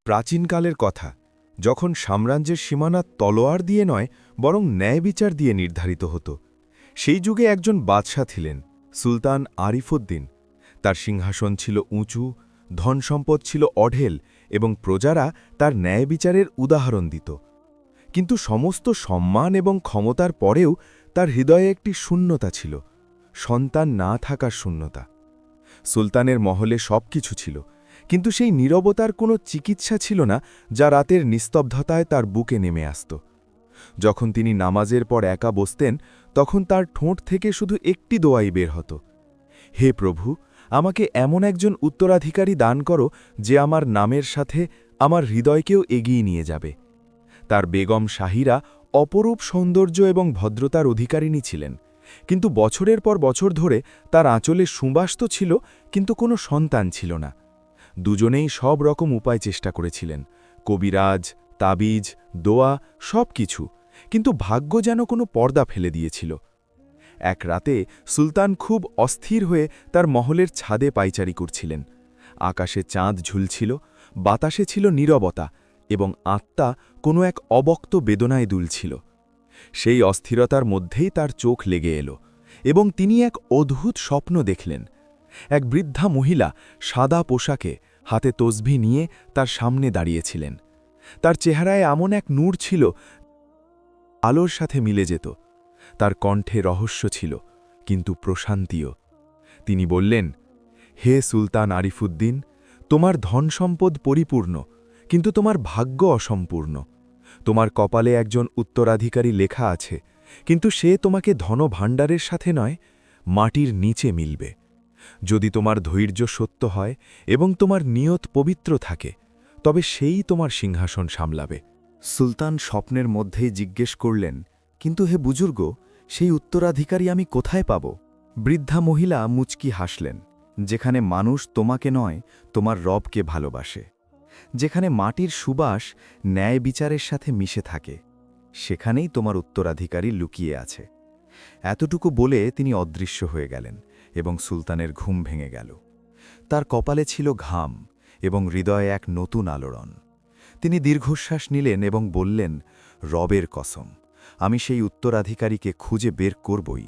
প্রাচীনকালের কথা, যখন সাম্রাজ্যের সীমানা তলোয়ার দিয়ে নয় বরং ন্যায় বিচার দিয়ে নির্ধারিত হতো। সেই যুগে একজন বাদশাহ ছিলেন, সুলতান আরিফুদ্দিন। তার সিংহাসন ছিল উঁচু, ধনসম্পদ ছিল অঢেল এবং প্রজারা তার ন্যায় বিচারের উদাহরণ দিত। কিন্তু সমস্ত সম্মান এবং ক্ষমতার পরেও তার হৃদয়ে একটি শূন্যতা ছিল, সন্তান না থাকার শূন্যতা। সুলতানের মহলে সবকিছু ছিল, কিন্তু সেই নীরবতার কোনো চিকিৎসা ছিল না যা রাতের নিস্তব্ধতায় তার বুকে নেমে আসত। যখন তিনি নামাজের পর একা বসতেন, তখন তার ঠোঁট থেকে শুধু একটি দোয়াই বের হতো, হে প্রভু, আমাকে এমন একজন উত্তরাধিকারী দান করো যে আমার নামের সাথে আমার হৃদয়কেও এগিয়ে নিয়ে যাবে। তার বেগম শাহিরা অপরূপ সৌন্দর্য এবং ভদ্রতার অধিকারিণী ছিলেন, কিন্তু বছরের পর বছর ধরে তার আঁচলে সুবাস তো ছিল, কিন্তু কোনো সন্তান ছিল না। দুজনেই সব রকম উপায় চেষ্টা করেছিলেন, কবিরাজ, তাবিজ, দোয়া, সব কিছু, কিন্তু ভাগ্য যেন কোনো পর্দা ফেলে দিয়েছিল। এক রাতে সুলতান খুব অস্থির হয়ে তার মহলের ছাদে পায়চারি করছিলেন। আকাশে চাঁদ ঝুলছিল, বাতাসে ছিল নীরবতা, এবং আত্মা কোনো এক অবক্ত বেদনায় দুলছিল। সেই অস্থিরতার মধ্যেই তার চোখ লেগে এলো, এবং তিনি এক অদ্ভুত স্বপ্ন দেখলেন। এক বৃদ্ধা মহিলা সাদা পোশাকে, হাতে তসবিহ নিয়ে তার সামনে দাঁড়িয়েছিলেন। তার চেহারায় এমন এক নূর ছিল, আলোর সাথে মিলে যেত। তার কণ্ঠে রহস্য ছিল, কিন্তু প্রশান্তিও। তিনি বললেন, হে সুলতান আরিফুদ্দিন, তোমার ধনসম্পদ পরিপূর্ণ, কিন্তু তোমার ভাগ্য অসম্পূর্ণ। তোমার কপালে একজন উত্তরাধিকারী লেখা আছে, কিন্তু সে তোমাকে ধনভাণ্ডারের সাথে নয়, মাটির নিচে মিলবে। যদি তোমার ধৈর্য সত্য হয় এবং তোমার নিয়ত পবিত্র থাকে, তবে সেই তোমার সিংহাসন সামলাবে। সুলতান স্বপ্নের মধ্যেই জিজ্ঞেস করলেন, কিন্তু হে বুজুর্গ, সেই উত্তরাধিকারী আমি কোথায় পাব? বৃদ্ধা মহিলা মুচকি হাসলেন, যেখানে মানুষ তোমাকে নয়, তোমার রবকে ভালোবাসে, যেখানে মাটির সুবাস ন্যায় বিচারের সাথে মিশে থাকে, সেখানেই তোমার উত্তরাধিকারী লুকিয়ে আছে। এতটুকু বলে তিনি অদৃশ্য হয়ে গেলেন, এবং সুলতানের ঘুম ভেঙে গেল। তার কপালে ছিল ঘাম, এবং হৃদয়ে এক নতুন আলোড়ন। তিনি দীর্ঘশ্বাস নিলেন এবং বললেন, রবের কসম, আমি সেই উত্তরাধিকারীকে খুঁজে বের করবই।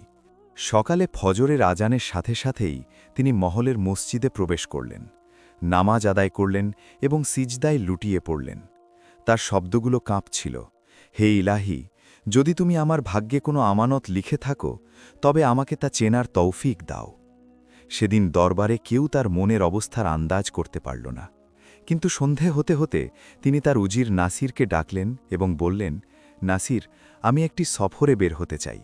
সকালে ফজরের আজানের সাথে সাথেই তিনি মহলের মসজিদে প্রবেশ করলেন, নামাজ আদায় করলেন এবং সিজদায় লুটিয়ে পড়লেন। তার শব্দগুলো কাঁপছিল, হে ইলাহি, যদি তুমি আমার ভাগ্যে কোনো আমানত লিখে থাকো, তবে আমাকে তা চেনার তৌফিক দাও। সেদিন দরবারে কেউ তার মনের অবস্থার আন্দাজ করতে পারল না, কিন্তু সন্ধে হতে হতে তিনি তার উজির নাসিরকে ডাকলেন এবং বললেন, নাসির, আমি একটি সফরে বের হতে চাই,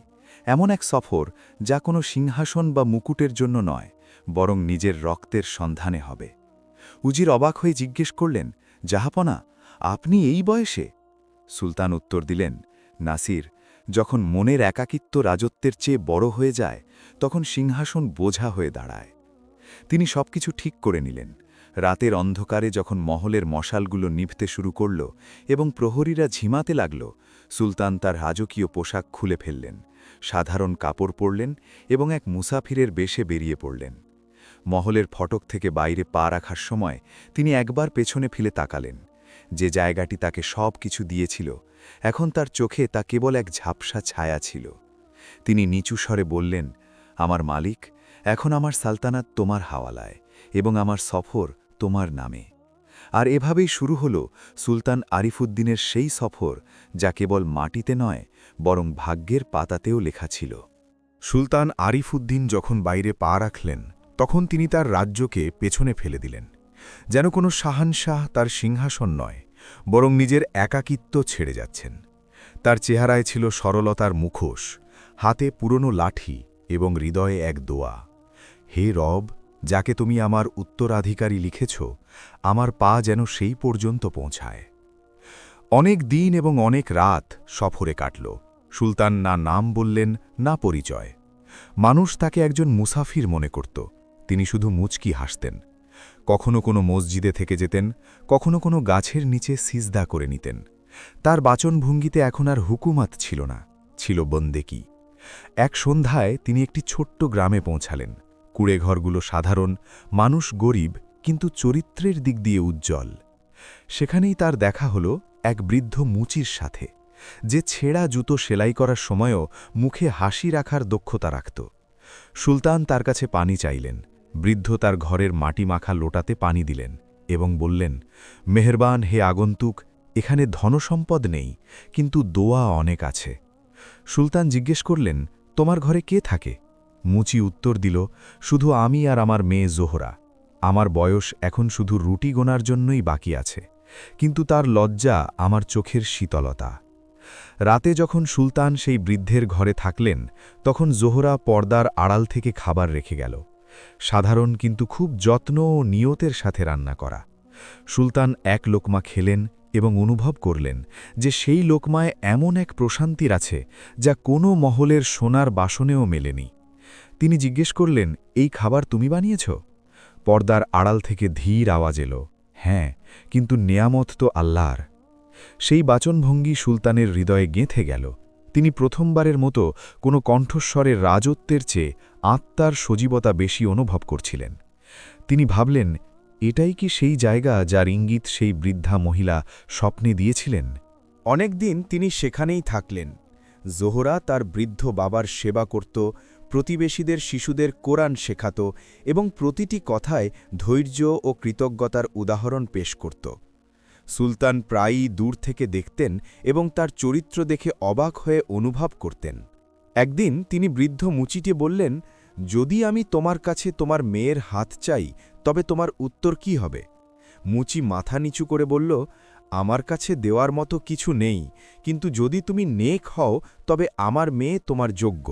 এমন এক সফর যা কোনো সিংহাসন বা মুকুটের জন্য নয়, বরং নিজের রক্তের সন্ধানে হবে। উজির অবাক হয়ে জিজ্ঞেস করলেন, জাহাপনা, আপনি এই বয়সে? সুলতান উত্তর দিলেন, নাসির, যখন মনের একাকিত্ব রাজত্বের চেয়ে বড় হয়ে যায়, তখন সিংহাসন বোঝা হয়ে দাঁড়ায়। তিনি সবকিছু ঠিক করে নিলেন। রাতের অন্ধকারে যখন মহলের মশালগুলো নিভতে শুরু করল এবং প্রহরীরা ঝিমাতে লাগল, সুলতান তার রাজকীয় পোশাক খুলে ফেললেন, সাধারণ কাপড় পরলেন এবং এক মুসাফিরের বেশে বেরিয়ে পড়লেন। মহলের ফটক থেকে বাইরে পা রাখার সময় তিনি একবার পেছনে ফিরে তাকালেন। যে জায়গাটি তাকে সব কিছু দিয়েছিল, এখন তার চোখে তা কেবল এক ঝাপসা ছায়া ছিল। তিনি নিচু স্বরে বললেন, আমার মালিক, এখন আমার সালতানাত তোমার হাওয়ালায়, এবং আমার সফর তোমার নামে। আর এভাবেই শুরু হল সুলতান আরিফুদ্দিনের সেই সফর, যা কেবল মাটিতে নয়, বরং ভাগ্যের পাতাতেও লেখা ছিল। সুলতান আরিফুদ্দিন যখন বাইরে পা রাখলেন, তখন তিনি তার রাজ্যকে পেছনে ফেলে দিলেন। যেন কোনো শাহানশাহ তার সিংহাসন নয়, বরং নিজের একাকিত্ব ছেড়ে যাচ্ছেন। তার চেহারায় ছিল সরলতার মুখোশ, হাতে পুরনো লাঠি এবং হৃদয়ে এক দোয়া, হে রব, যাকে তুমি আমার উত্তরাধিকারী লিখেছ, আমার পা যেন সেই পর্যন্ত পৌঁছায়। অনেক দিন এবং অনেক রাত সফরে কাটল। সুলতান না নাম বললেন, না পরিচয়। মানুষ তাকে একজন মুসাফির মনে করত। তিনি শুধু মুচকি হাসতেন। কখনো কোনো মসজিদে থেকে যেতেন, কখনো কোনো গাছের নিচে সিজদা করে নিতেন। তার বাচনভঙ্গিতে এখন আর হুকুমাত ছিল না, ছিল বন্দেকি। এক সন্ধ্যায় তিনি একটি ছোট্ট গ্রামে পৌঁছালেন। কুড়েঘরগুলো সাধারণ, মানুষ গরিব, কিন্তু চরিত্রের দিক দিয়ে উজ্জ্বল। সেখানেই তার দেখা হলো এক বৃদ্ধ মুচির সাথে, যে ছেঁড়া জুতো সেলাই করার সময়ও মুখে হাসি রাখার দক্ষতা রাখত। সুলতান তার কাছে পানি চাইলেন। বৃদ্ধ তার ঘরের মাটি মাখা লোটাতে পানি দিলেন এবং বললেন, মেহেরবান হে আগন্তুক, এখানে ধনসম্পদ নেই, কিন্তু দোয়া অনেক আছে। সুলতান জিজ্ঞেস করলেন, তোমার ঘরে কে থাকে? মুচি উত্তর দিল, শুধু আমি আর আমার মেয়ে জোহরা। আমার বয়স এখন শুধু রুটি গোনার জন্যই বাকি আছে, কিন্তু তার লজ্জা আমার চোখের শীতলতা। রাতে যখন সুলতান সেই বৃদ্ধের ঘরে থাকলেন, তখন জোহরা পর্দার আড়াল থেকে খাবার রেখে গেল। সাধারণ কিন্তু খুব যত্ন ও নিয়তের সাথে রান্না করা। সুলতান এক লোকমা খেলেন এবং অনুভব করলেন যে সেই লোকমায় এমন এক প্রশান্তির আছে যা কোনো মহলের সোনার বাসনেও মেলেনি। তিনি জিজ্ঞেস করলেন, এই খাবার তুমি বানিয়েছ? পর্দার আড়াল থেকে ধীর আওয়াজ এলো, হ্যাঁ, কিন্তু নেয়ামত তো আল্লাহর। সেই বাচনভঙ্গি সুলতানের হৃদয়ে গেঁথে গেল। তিনি প্রথমবারের মতো কোনো কণ্ঠস্বরের রাজত্বের চেয়ে আত্মার সজীবতা বেশি অনুভব করছিলেন। তিনি ভাবলেন, এটাই কি সেই জায়গা যার ইঙ্গিত সেই বৃদ্ধা মহিলা স্বপ্নে দিয়েছিলেন? অনেকদিন তিনি সেখানেই থাকলেন। জোহরা তার বৃদ্ধ বাবার সেবা করত, প্রতিবেশীদের শিশুদের কোরআন শেখাত এবং প্রতিটি কথায় ধৈর্য ও কৃতজ্ঞতার উদাহরণ পেশ করত। সুলতান প্রায়ই দূর থেকে দেখতেন এবং তার চরিত্র দেখে অবাক হয়ে অনুভব করতেন। একদিন তিনি বৃদ্ধ মুচিকে বললেন, যদি আমি তোমার কাছে তোমার মেয়ের হাত চাই, তবে তোমার উত্তর কি হবে? মুচি মাথা নিচু করে বলল, আমার কাছে দেওয়ার মতো কিছু নেই, কিন্তু যদি তুমি নেক হও তবে আমার মেয়ে তোমার যোগ্য।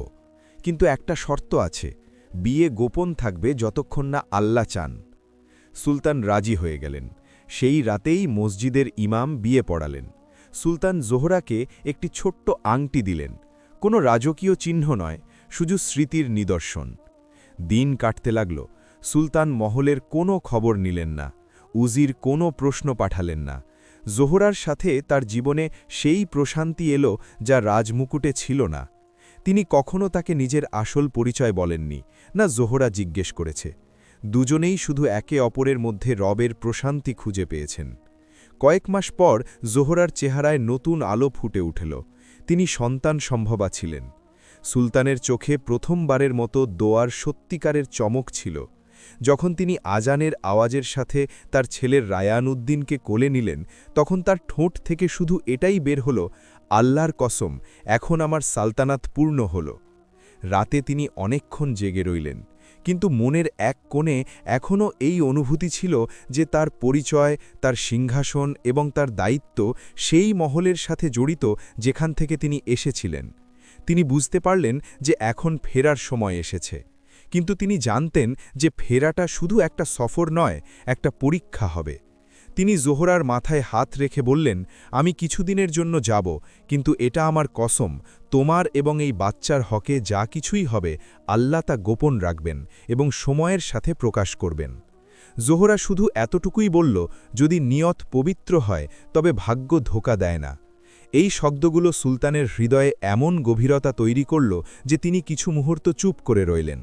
কিন্তু একটা শর্ত আছে, বিয়ে গোপন থাকবে যতক্ষণ না আল্লাহ চান। সুলতান রাজি হয়ে গেলেন। সেই রাতেই মসজিদের ইমাম বিয়ে পড়ালেন। সুলতান জোহরাকে একটি ছোট্ট আংটি দিলেন। কোনো রাজকীয় চিহ্ন নয়, শুধু স্মৃতির নিদর্শন। দিন কাটতে লাগল। সুলতান মহলের কোনো খবর নিলেন না, উজির কোনো প্রশ্ন পাঠালেন না। জোহরার সাথে তার জীবনে সেই প্রশান্তি এলো যা রাজমুকুটে ছিল না। তিনি কখনো তাকে নিজের আসল পরিচয় বলেননি, না জোহরা জিজ্ঞেস করেছে। দুজনেই শুধু একে অপরের মধ্যে রবের প্রশান্তি খুঁজে পেয়েছেন। কয়েক মাস পর জোহরার চেহারায় নতুন আলো ফুটে উঠল। তিনি সন্তান সম্ভবা ছিলেন। সুলতানের চোখে প্রথমবারের মতো দোয়ার সত্যিকারের চমক ছিল। যখন তিনি আজানের আওয়াজের সাথে তার ছেলের রায়ান উদ্দিনকে কোলে নিলেন, তখন তার ঠোঁট থেকে শুধু এটাই বের হল, আল্লাহর কসম, এখন আমার সালতানাত পূর্ণ হল। রাতে তিনি অনেকক্ষণ জেগে রইলেন, কিন্তু মনের এক কোণে এখনও এই অনুভূতি ছিল যে তার পরিচয়, তার সিংহাসন এবং তার দায়িত্ব সেই মহলের সাথে জড়িত যেখান থেকে তিনি এসেছিলেন। তিনি বুঝতে পারলেন যে এখন ফেরার সময় এসেছে, কিন্তু তিনি জানতেন যে ফেরাটা শুধু একটা সফর নয়, একটা পরীক্ষা হবে। তিনি জোহরার মাথায় হাত রেখে বললেন, আমি কিছুদিনের জন্য যাব, কিন্তু এটা আমার কসম, তোমার এবং এই বাচ্চার হকে যা কিছুই হবে আল্লাহ তা গোপন রাখবেন এবং সময়ের সাথে প্রকাশ করবেন। জোহরা শুধু এতটুকুই বলল, যদি নিয়ত পবিত্র হয় তবে ভাগ্য ধোঁকা দেয় না। এই শব্দগুলো সুলতানের হৃদয়ে এমন গভীরতা তৈরি করল যে তিনি কিছু মুহূর্ত চুপ করে রইলেন।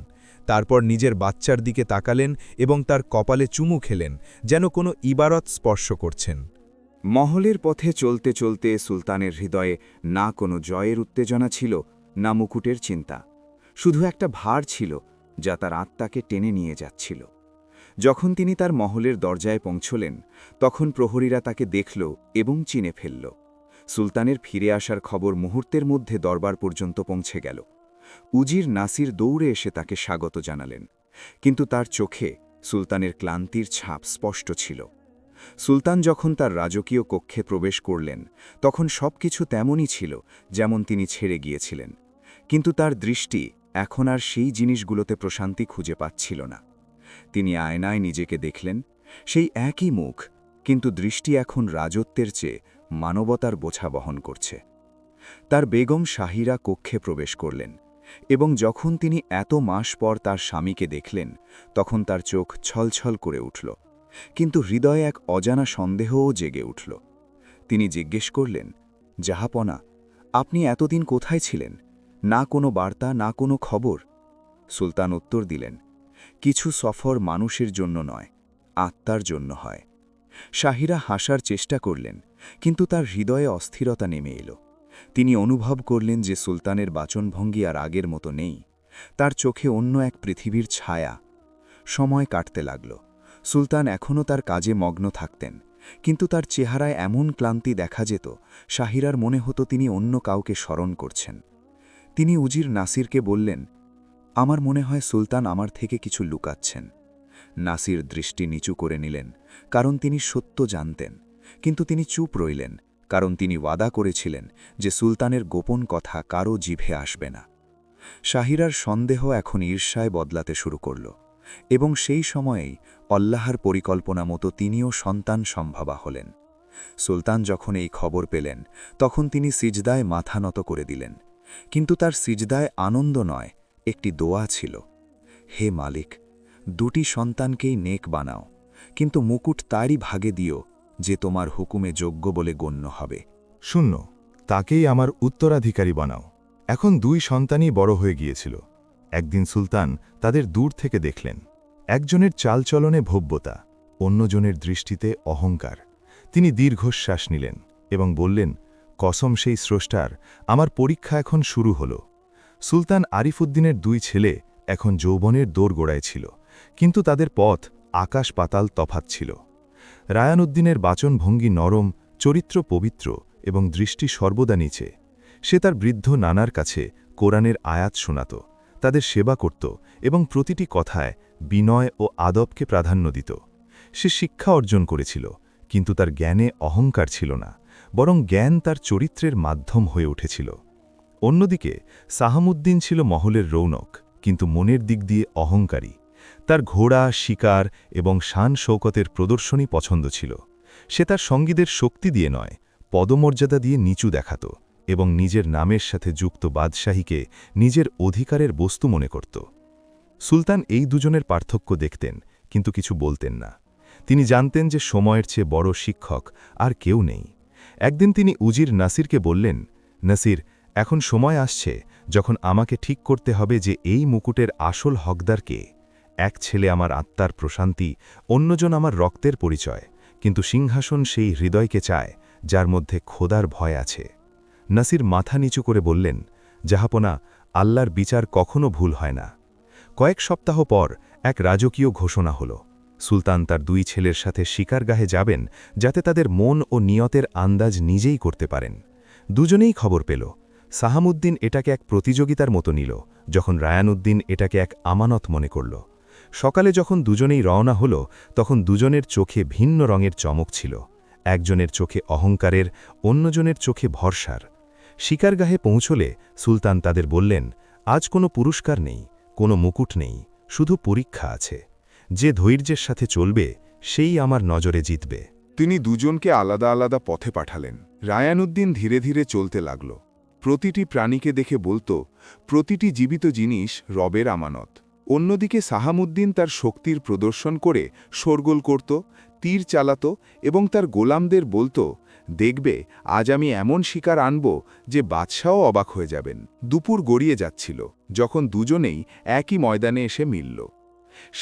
তারপর নিজের বাচ্চার দিকে তাকালেন এবং তার কপালে চুমু খেলেন, যেন কোনো ইবারত স্পর্শ করছেন। মহলের পথে চলতে চলতে সুলতানের হৃদয়ে না কোনো জয়ের উত্তেজনা ছিল, না মুকুটের চিন্তা। শুধু একটা ভার ছিল যা তার আত্মাকে টেনে নিয়ে যাচ্ছিল। যখন তিনি তার মহলের দরজায় পৌঁছলেন, তখন প্রহরীরা তাকে দেখল এবং চিনে ফেলল। সুলতানের ফিরে আসার খবর মুহূর্তের মধ্যে দরবার পর্যন্ত পৌঁছে গেল। উজির নাসির দৌড়ে এসে তাকে স্বাগত জানালেন, কিন্তু তার চোখে সুলতানের ক্লান্তির ছাপ স্পষ্ট ছিল। সুলতান যখন তার রাজকীয় কক্ষে প্রবেশ করলেন, তখন সবকিছু তেমনই ছিল যেমন তিনি ছেড়ে গিয়েছিলেন, কিন্তু তার দৃষ্টি এখন আর সেই জিনিসগুলোতে প্রশান্তি খুঁজে পাচ্ছিল না। তিনি আয়নায় নিজেকে দেখলেন, সেই একই মুখ, কিন্তু দৃষ্টি এখন রাজত্বের চেয়ে মানবতার বোঝা বহন করছে। তার বেগম শাহিরা কক্ষে প্রবেশ করলেন, এবং যখন তিনি এত মাস পর তার স্বামীকে দেখলেন, তখন তার চোখ ছলছল করে উঠল, কিন্তু হৃদয়ে এক অজানা সন্দেহও জেগে উঠল। তিনি জিজ্ঞেস করলেন, জাহাপনা, আপনি এতদিন কোথায় ছিলেন? না কোনো বার্তা, না কোনো খবর। সুলতান উত্তর দিলেন, কিছু সফর মানুষের জন্য নয়, আত্মার জন্য হয়। শাহিরা হাসার চেষ্টা করলেন, কিন্তু তার হৃদয়ে অস্থিরতা নেমে এলো। তিনি অনুভব করলেন যে সুলতানের বাচনভঙ্গি আর আগের মতো নেই। তার চোখে অন্য এক পৃথিবীর ছায়া। সময় কাটতে লাগল। সুলতান এখনও তার কাজে মগ্ন থাকতেন, কিন্তু তার চেহারায় এমন ক্লান্তি দেখা যেত, শাহিরার মনে হতো তিনি অন্য কাউকে স্মরণ করছেন। তিনি উজির নাসিরকে বললেন, আমার মনে হয় সুলতান আমার থেকে কিছু লুকাচ্ছেন। নাসির দৃষ্টি নিচু করে নিলেন, কারণ তিনি সত্য জানতেন, কিন্তু তিনি চুপ রইলেন, কারণ তিনি ওয়াদা করেছিলেন যে সুলতানের গোপন কথা কারও জিভে আসবে না। শাহিরার সন্দেহ এখন ঈর্ষায় বদলাতে শুরু করল, এবং সেই সময়েই আল্লাহর পরিকল্পনা মতো তিনিও সন্তান সম্ভবা হলেন। সুলতান যখন এই খবর পেলেন, তখন তিনি সিজদায় মাথা নত করে দিলেন, কিন্তু তার সিজদায় আনন্দ নয়, একটি দোয়া ছিল। হে মালিক, দুটি সন্তানকেই নেক বানাও, কিন্তু মুকুট তারই ভাগে দিও যে তোমার হুকুমে যোগ্য বলে গণ্য হবে। শূন্য, তাকেই আমার উত্তরাধিকারী বানাও। এখন দুই সন্তানই বড় হয়ে গিয়েছিল। একদিন সুলতান তাদের দূর থেকে দেখলেন। একজনের চালচলনে ভব্যতা, অন্যজনের দৃষ্টিতে অহংকার। তিনি দীর্ঘশ্বাস নিলেন এবং বললেন, কসম সেই স্রষ্টার, আমার পরীক্ষা এখন শুরু হল। সুলতান আরিফুদ্দিনের দুই ছেলে এখন যৌবনের দোরগোড়ায় ছিল, কিন্তু তাদের পথ আকাশ পাতাল তফাৎ ছিল। রায়ানুদ্দিনের বাচনভঙ্গি নরম, চরিত্র পবিত্র এবং দৃষ্টি সর্বদা নিচে। সে তার বৃদ্ধ নানার কাছে কোরআনের আয়াত শোনাত, তাদের সেবা করত এবং প্রতিটি কথায় বিনয় ও আদবকে প্রাধান্য দিত। সে শিক্ষা অর্জন করেছিল, কিন্তু তার জ্ঞানে অহংকার ছিল না, বরং জ্ঞান তার চরিত্রের মাধ্যম হয়ে উঠেছিল। অন্যদিকে সাহামুদ্দিন ছিল মহলের রৌনক, কিন্তু মনের দিক দিয়ে অহংকারী। তার ঘোড়া, শিকার এবং শান শৌকতের প্রদর্শনী পছন্দ ছিল। সে তার সঙ্গীদের শক্তি দিয়ে নয়, পদমর্যাদা দিয়ে নিচু দেখাত এবং নিজের নামের সাথে যুক্ত বাদশাহীকে নিজের অধিকারের বস্তু মনে করত। সুলতান এই দুজনের পার্থক্য দেখতেন, কিন্তু কিছু বলতেন না। তিনি জানতেন যে সময়ের চেয়ে বড় শিক্ষক আর কেউ নেই। একদিন তিনি উজির নাসিরকে বললেন, নাসির, এখন সময় আসছে যখন আমাকে ঠিক করতে হবে যে এই মুকুটের আসল হকদার কে। এক ছেলে আমার আত্মার প্রশান্তি, অন্যজন আমার রক্তের পরিচয়, কিন্তু সিংহাসন সেই হৃদয়কে চায় যার মধ্যে খোদার ভয় আছে। নাসির মাথা নিচু করে বললেন, জাহাপনা, আল্লাহর বিচার কখনো ভুল হয় না। কয়েক সপ্তাহ পর এক রাজকীয় ঘোষণা হল। সুলতান তার দুই ছেলের সাথে শিকারগাহে যাবেন, যাতে তাদের মন ও নিয়তের আন্দাজ নিজেই করতে পারেন। দুজনেই খবর পেল। সাহামুদ্দিন এটাকে এক প্রতিযোগিতার মতো নিল, যখন রায়ানুদ্দিন এটাকে এক আমানত মনে করল। সকালে যখন দুজনেই রওনা হল, তখন দুজনের চোখে ভিন্ন রঙের চমক ছিল। একজনের চোখে অহংকারের, অন্যজনের চোখে ভরসার। শিকারগাহে পৌঁছলে সুলতান তাদের বললেন, আজ কোনো পুরস্কার নেই, কোনো মুকুট নেই, শুধু পরীক্ষা আছে। যে ধৈর্যের সাথে চলবে সেই আমার নজরে জিতবে। তিনি দুজনকে আলাদা আলাদা পথে পাঠালেন। রায়ানুদ্দিন ধীরে ধীরে চলতে লাগল। প্রতিটি প্রাণীকে দেখে বলতো, প্রতিটি জীবিত জিনিস রবের আমানত। অন্যদিকে সাহামুদ্দিন তার শক্তির প্রদর্শন করে শোরগোল করত, তীর চালাত এবং তার গোলামদের বলতো, দেখবে আজ আমি এমন শিকার আনব যে বাদশাও অবাক হয়ে যাবেন। দুপুর গড়িয়ে যাচ্ছিল, যখন দুজনেই একই ময়দানে এসে মিলল।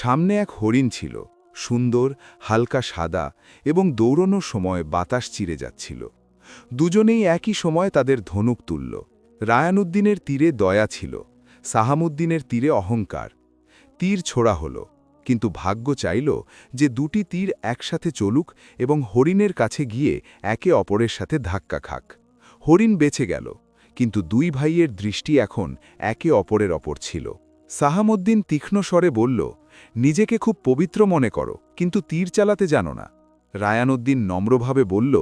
সামনে এক হরিণ ছিল, সুন্দর, হালকা সাদা এবং দৌড়ানোর সময় বাতাস চিরে যাচ্ছিল। দুজনেই একই সময় তাদের ধনুক তুলল। রায়ানুদ্দিনের তীরে দয়া ছিল, সাহামুদ্দিনের তীরে অহংকার। তীর ছোড়া হল, কিন্তু ভাগ্য চাইল যে দুটি তীর একসাথে চলুক এবং হরিণের কাছে গিয়ে একে অপরের সাথে ধাক্কা খাক। হরিণ বেঁচে গেল, কিন্তু দুই ভাইয়ের দৃষ্টি এখন একে অপরের ওপর ছিল। সাহামুদ্দিন তীক্ষ্ণ স্বরে বলল, নিজেকে খুব পবিত্র মনে করো, কিন্তু তীর চালাতে জানো না। রায়ানুদ্দিন নম্রভাবে বলল,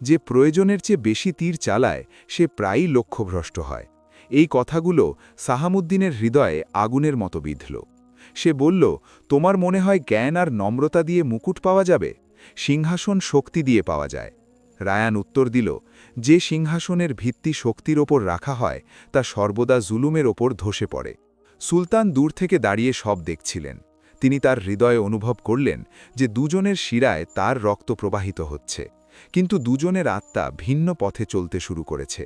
যে প্রয়োজনের চেয়ে বেশি তীর চালায় সে প্রায়ই লক্ষ্যভ্রষ্ট হয়। এই কথাগুলো সাহামুদ্দিনের হৃদয়ে আগুনের মতো বিঁধল। সে বলল, তোমার মনে হয় জ্ঞান আর নম্রতা দিয়ে মুকুট পাওয়া যাবে? সিংহাসন শক্তি দিয়ে পাওয়া যায়। রায়ান উত্তর দিল, যে সিংহাসনের ভিত্তি শক্তির ওপর রাখা হয় তা সর্বদা জুলুমের ওপর ধসে পড়ে। সুলতান দূর থেকে দাঁড়িয়ে সব দেখছিলেন। তিনি তার হৃদয়ে অনুভব করলেন যে দুজনের শিরায় তার রক্ত প্রবাহিত হচ্ছে, কিন্তু দুজনের আত্মা ভিন্ন পথে চলতে শুরু করেছে।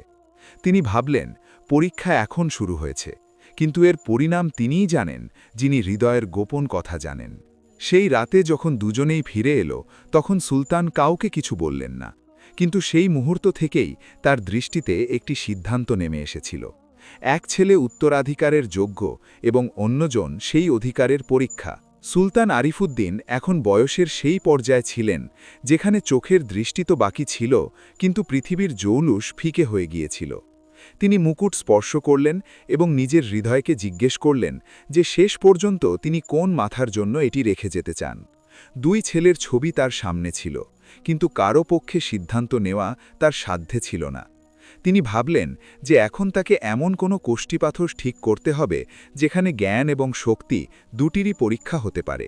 তিনি ভাবলেন, পরীক্ষা এখন শুরু হয়েছে, কিন্তু এর পরিণাম তিনিই জানেন যিনি হৃদয়ের গোপন কথা জানেন। সেই রাতে যখন দুজনেই ফিরে এলো তখন সুলতান কাউকে কিছু বললেন না, কিন্তু সেই মুহূর্ত থেকেই তার দৃষ্টিতে একটি সিদ্ধান্ত নেমে এসেছিল। এক ছেলে উত্তরাধিকারের যোগ্য এবং অন্যজন সেই অধিকারের পরীক্ষা। সুলতান আরিফুদ্দিন এখন বয়সের সেই পর্যায়ে ছিলেন যেখানে চোখের দৃষ্টি তো বাকি ছিল, কিন্তু পৃথিবীর জৌলুস ফিকে হয়ে গিয়েছিল। তিনি মুকুট স্পর্শ করলেন এবং নিজের হৃদয়কে জিজ্ঞেস করলেন যে শেষ পর্যন্ত তিনি কোন মাথার জন্য এটি রেখে যেতে চান। দুই ছেলের ছবি তার সামনে ছিল, কিন্তু কারো পক্ষে সিদ্ধান্ত নেওয়া তার সাধ্যে ছিল না। তিনি ভাবলেন যে এখন তাকে এমন কোনো কোষ্ঠীপাথর ঠিক করতে হবে যেখানে জ্ঞান এবং শক্তি দুটিরই পরীক্ষা হতে পারে।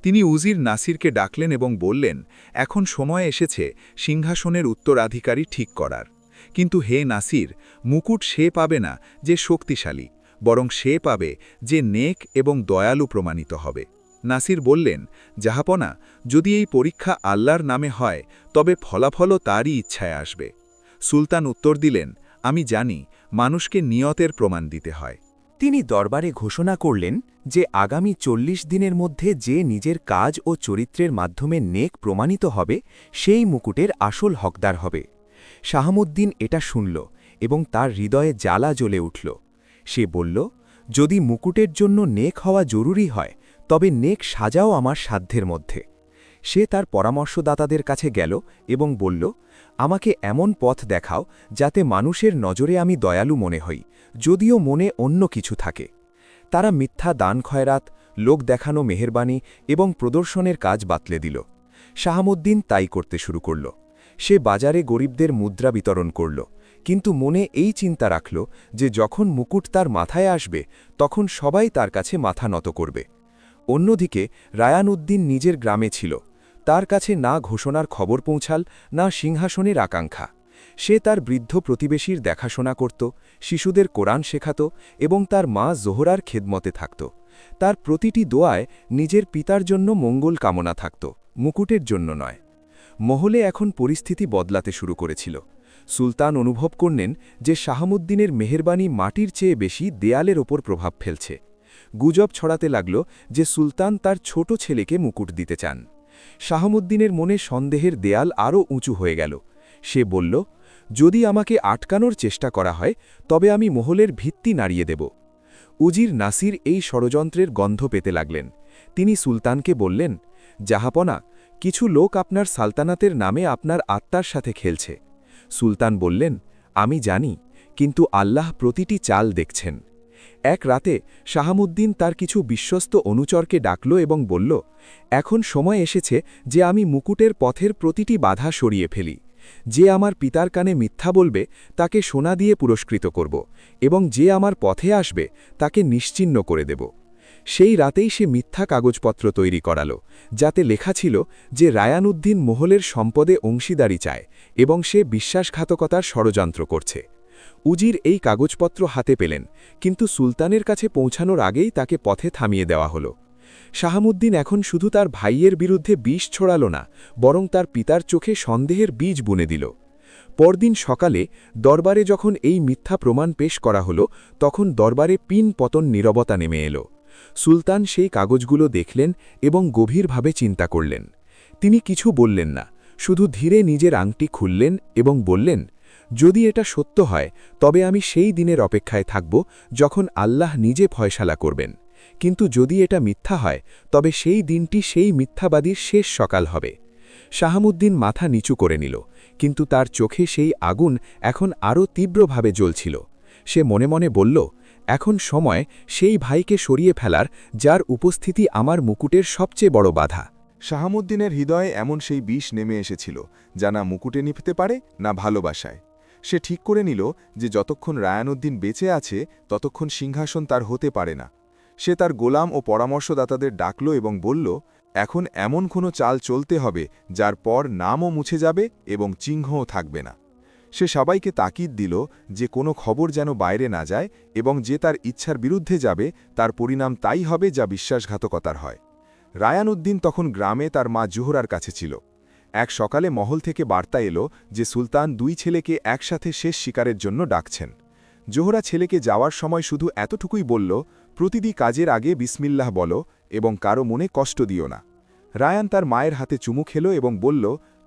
তিনি উজির নাসিরকে ডাকলেন এবং বললেন, এখন সময় এসেছে সিংহাসনের উত্তরাধিকারী ঠিক করার। কিন্তু হে নাসির, মুকুট সে পাবে না যে শক্তিশালী, বরং সে পাবে যে নেক এবং দয়ালু প্রমাণিত হবে। নাসির বললেন, জাহাপনা, যদি এই পরীক্ষা আল্লাহর নামে হয় তবে ফলাফলও তারই ইচ্ছায় আসবে। সুলতান উত্তর দিলেন, আমি জানি মানুষকে নিয়তের প্রমাণ দিতে হয়। তিনি দরবারে ঘোষণা করলেন যে আগামী ৪০ দিনের মধ্যে যে নিজের কাজ ও চরিত্রের মাধ্যমে নেক প্রমাণিত হবে সেই মুকুটের আসল হকদার হবে। শাহামুদ্দিন এটা শুনল এবং তার হৃদয়ে জ্বালা জ্বলে উঠল। সে বলল, যদি মুকুটের জন্য নেক হওয়া জরুরি হয় তবে নেক সাজাও আমার সাধ্যের মধ্যে। সে তার পরামর্শদাতাদের কাছে গেল এবং বলল, আমাকে এমন পথ দেখাও যাতে মানুষের নজরে আমি দয়ালু মনে হই, যদিও মনে অন্য কিছু থাকে। তারা মিথ্যা দান খয়রাত, লোক দেখানো মেহেরবানি এবং প্রদর্শনের কাজ বাতলে দিল। শাহামুদ্দিন তাই করতে শুরু করল। সে বাজারে গরিবদের মুদ্রা বিতরণ করল, কিন্তু মনে এই চিন্তা রাখল যে যখন মুকুট তার মাথায় আসবে তখন সবাই তার কাছে মাথা নত করবে। অন্যদিকে রায়ানউদ্দিন নিজের গ্রামে ছিল। তার কাছে না ঘোষণার খবর পৌঁছাল, না সিংহাসনের আকাঙ্ক্ষা। সে তার বৃদ্ধ প্রতিবেশীর দেখাশোনা করত, শিশুদের কোরআন শেখাত এবং তার মা জোহরার খেদমতে থাকত। তার প্রতিটি দোয়ায় নিজের পিতার জন্য মঙ্গল কামনা থাকত, মুকুটের জন্য নয়। মহলে এখন পরিস্থিতি বদলাতে শুরু করেছিল। সুলতান অনুভব করলেন যে শাহামুদ্দিনের মেহেরবানি মাটির চেয়ে বেশি দেয়ালের ওপর প্রভাব ফেলছে। গুজব ছড়াতে লাগল যে সুলতান তার ছোট ছেলেকে মুকুট দিতে চান। শাহামুদ্দিনের মনে সন্দেহের দেয়াল আরও উঁচু হয়ে গেল। সে বলল, যদি আমাকে আটকানোর চেষ্টা করা হয় তবে আমি মহলের ভিত্তি নাড়িয়ে দেব। উজির নাসির এই ষড়যন্ত্রের গন্ধ পেতে লাগলেন। তিনি সুলতানকে বললেন, জাহাপনা, কিছু লোক আপনার সালতানাতের নামে আপনার আত্মার সাথে খেলছে। সুলতান বললেন, আমি জানি, কিন্তু আল্লাহ প্রতিটি চাল দেখছেন। এক রাতে শাহামুদ্দিন তার কিছু বিশ্বস্ত অনুচরকে ডাকল এবং বলল, এখন সময় এসেছে যে আমি মুকুটের পথের প্রতিটি বাধা সরিয়ে ফেলি। যে আমার পিতার কানে মিথ্যা বলবে তাকে সোনা দিয়ে পুরস্কৃত করব, এবং যে আমার পথে আসবে তাকে নিশ্চিহ্ন করে দেব। সেই রাতেই সে মিথ্যা কাগজপত্র তৈরি করাল, যাতে লেখা ছিল যে রায়ানউদ্দিন মহলের সম্পদে অংশীদারি চায় এবং সে বিশ্বাসঘাতকতার ষড়যন্ত্র করছে। উজির এই কাগজপত্র হাতে পেলেন, কিন্তু সুলতানের কাছে পৌঁছানোর আগেই তাকে পথে থামিয়ে দেওয়া হল। শাহামুদ্দিন এখন শুধু তার ভাইয়ের বিরুদ্ধে বিষ ছড়াল না, বরং তার পিতার চোখে সন্দেহের বীজ বুনে দিল। পরদিন সকালে দরবারে যখন এই মিথ্যা প্রমাণ পেশ করা হল, তখন দরবারে পিন পতন নীরবতা নেমে এল। সুলতান সেই কাগজগুলো দেখলেন এবং গভীরভাবে চিন্তা করলেন। তিনি কিছু বললেন না, শুধু ধীরে নিজের আংটি খুললেন এবং বললেন, যদি এটা সত্য হয় তবে আমি সেই দিনের অপেক্ষায় থাকব যখন আল্লাহ নিজে ফয়সালা করবেন, কিন্তু যদি এটা মিথ্যা হয় তবে সেই দিনটি সেই মিথ্যাবাদীর শেষ সকাল হবে। শাহামুদ্দিন মাথা নিচু করে নিল, কিন্তু তার চোখে সেই আগুন এখন আরও তীব্রভাবে জ্বলছিল। সে মনে মনে বলল, এখন সময় সেই ভাইকে সরিয়ে ফেলার যার উপস্থিতি আমার মুকুটের সবচেয়ে বড় বাধা। শাহামুদ্দিনের হৃদয়ে এমন সেই বিষ নেমে এসেছিল যা না মুকুটে নিভতে পারে না ভালোবাসায়। সে ঠিক করে নিল যে যতক্ষণ রায়ানউদ্দিন বেঁচে আছে ততক্ষণ সিংহাসন তার হতে পারে না। সে তার গোলাম ও পরামর্শদাতাদের ডাকল এবং বলল, এখন এমন কোনো চাল চলতে হবে যার পর নামও মুছে যাবে এবং চিহ্নও থাকবে না। সে সবাইকে তাকিদ দিল যে কোনো খবর যেন বাইরে না যায়, এবং যে তার ইচ্ছার বিরুদ্ধে যাবে তার পরিণাম তাই হবে যা বিশ্বাসঘাতকতার হয়। রায়ানউদ্দিন তখন গ্রামে তার মা জোহরার কাছে ছিল। এক সকালে মহল থেকে বার্তা এলো যে সুলতান দুই ছেলেকে একসাথে শেষ শিকারের জন্য ডাকছেন। জোহরা ছেলেকে যাওয়ার সময় শুধু এতটুকুই বলল, প্রতিটি কাজের আগে বিসমিল্লাহ বলো এবং কারো মনে কষ্ট দিও না। রায়ান তার মায়ের হাতে চুমু খেল এবং বলল,